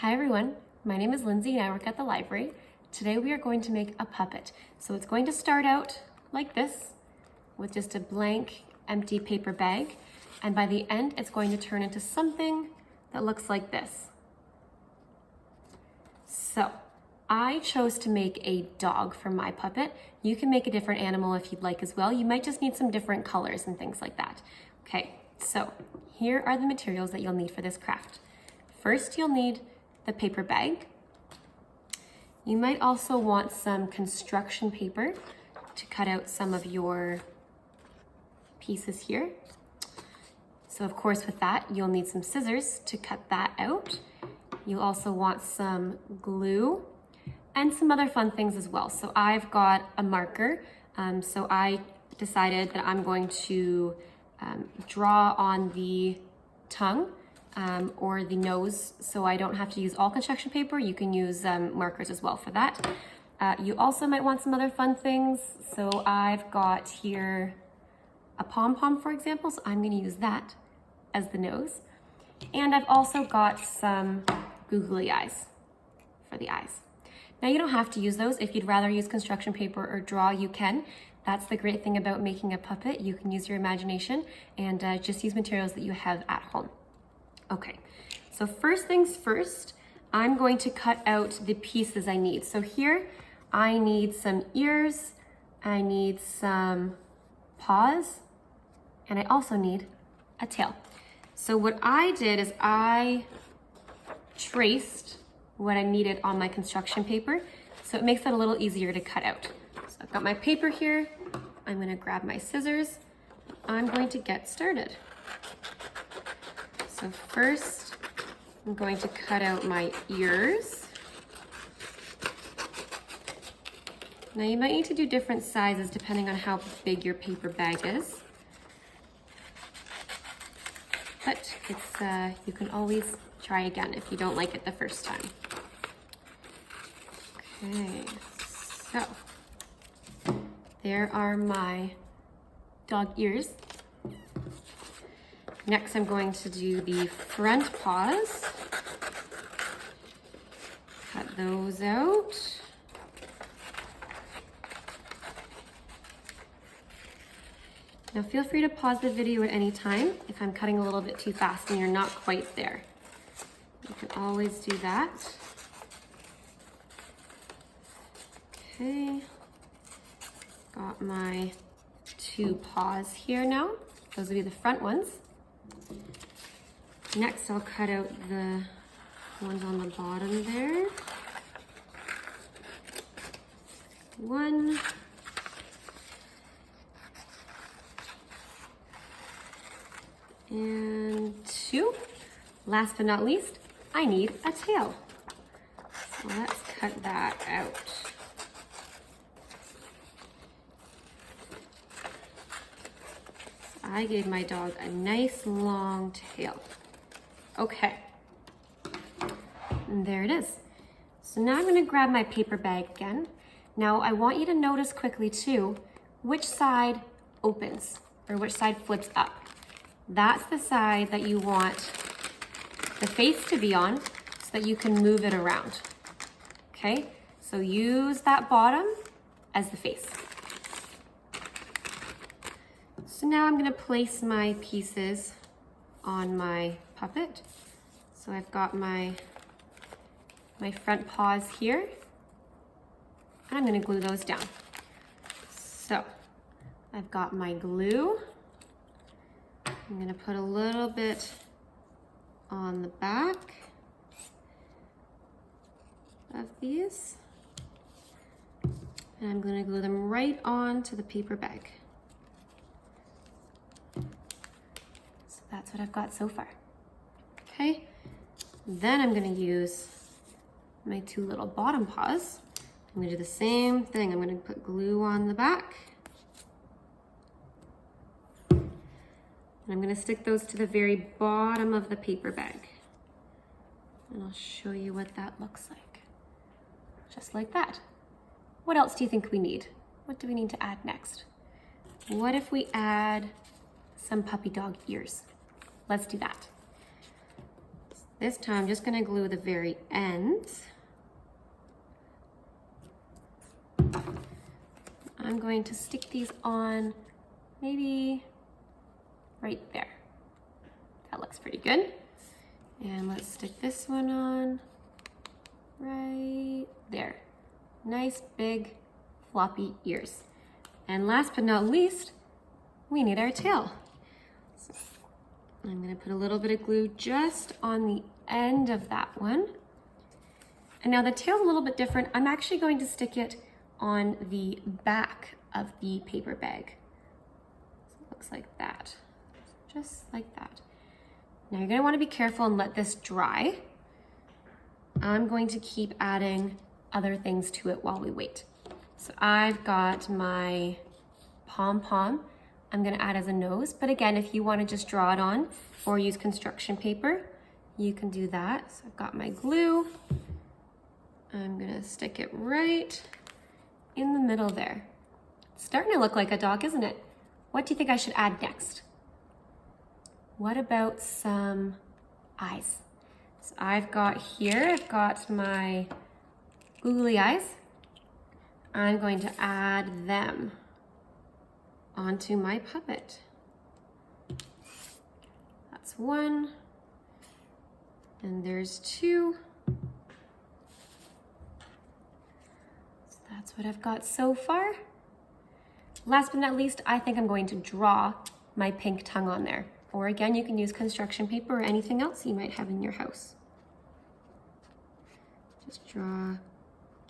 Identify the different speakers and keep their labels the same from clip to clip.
Speaker 1: Hi everyone, my name is Lindsay and I work at the library. Today we are going to make a puppet. So it's going to start out like this with just a blank empty paper bag, and by the end it's going to turn into something that looks like this. So I chose to make a dog for my puppet. You can make a different animal if you'd like as well. You might just need some different colors and things like that. Okay, so here are the materials that you'll need for this craft. First, you'll need the paper bag. You might also want some construction paper to cut out some of your pieces here. So of course with that, you'll need some scissors to cut that out. You'll also want some glue and some other fun things as well. So I've got a marker. So I decided that I'm going to draw on the tongue or the nose, so I don't have to use all construction paper. You can use markers as well for that. You also might want some other fun things. So I've got here a pom-pom, for example, so I'm going to use that as the nose. And I've also got some googly eyes for the eyes. Now you don't have to use those. If you'd rather use construction paper or draw, you can. That's the great thing about making a puppet. You can use your imagination and just use materials that you have at home. Okay, so first things first, I'm going to cut out the pieces I need. So here, I need some ears, I need some paws, and I also need a tail. So what I did is I traced what I needed on my construction paper, so it makes it a little easier to cut out. So I've got my paper here, I'm gonna grab my scissors, I'm going to get started. So first, I'm going to cut out my ears. Now you might need to do different sizes depending on how big your paper bag is. But it's you can always try again if you don't like it the first time. Okay, so there are my dog ears. Next, I'm going to do the front paws. Cut those out. Now feel free to pause the video at any time if I'm cutting a little bit too fast and you're not quite there. You can always do that. Okay, got my two paws here now. Those will be the front ones. Next, I'll cut out the ones on the bottom there. One. And two. Last but not least, I need a tail. So let's cut that out. I gave my dog a nice long tail. Okay, and there it is. So now I'm gonna grab my paper bag again. Now I want you to notice quickly too, which side opens or which side flips up. That's the side that you want the face to be on so that you can move it around. Okay, so use that bottom as the face. So now I'm gonna place my pieces on my puppet. So I've got my front paws here, and I'm gonna glue those down. So I've got my glue. I'm gonna put a little bit on the back of these, and I'm gonna glue them right onto the paper bag. That's what I've got so far. Okay, then I'm gonna use my two little bottom paws. I'm gonna do the same thing. I'm gonna put glue on the back. And I'm gonna stick those to the very bottom of the paper bag. And I'll show you what that looks like. Just like that. What else do you think we need? What do we need to add next? What if we add some puppy dog ears? Let's do that. This time I'm just gonna glue the very ends. I'm going to stick these on maybe right there. That looks pretty good. And let's stick this one on right there. Nice big floppy ears. And last but not least, we need our tail. So I'm gonna put a little bit of glue just on the end of that one. And now the tail's a little bit different. I'm actually going to stick it on the back of the paper bag. So it looks like that, just like that. Now you're gonna wanna be careful and let this dry. I'm going to keep adding other things to it while we wait. So I've got my pom-pom I'm gonna add as a nose, but again, if you wanna just draw it on or use construction paper, you can do that. So I've got my glue. I'm gonna stick it right in the middle there. It's starting to look like a dog, isn't it? What do you think I should add next? What about some eyes? So I've got my googly eyes. I'm going to add them onto my puppet. That's one, and there's two. So that's what I've got so far. Last but not least, I think I'm going to draw my pink tongue on there. Or again, you can use construction paper or anything else you might have in your house. Just draw a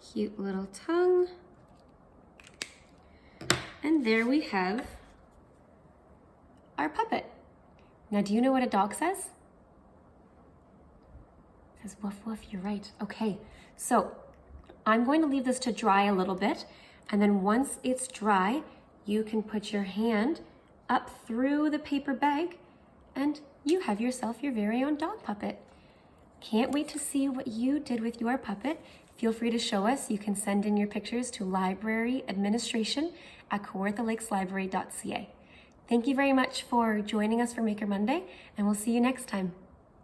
Speaker 1: cute little tongue. And there we have our puppet. Now, do you know what a dog says? It says woof woof, you're right. Okay, so I'm going to leave this to dry a little bit, and then once it's dry, you can put your hand up through the paper bag and you have yourself your very own dog puppet. Can't wait to see what you did with your puppet. Feel free to show us. You can send in your pictures to libraryadministration@kawarthalakeslibrary.ca. Thank you very much for joining us for Maker Monday, and we'll see you next time.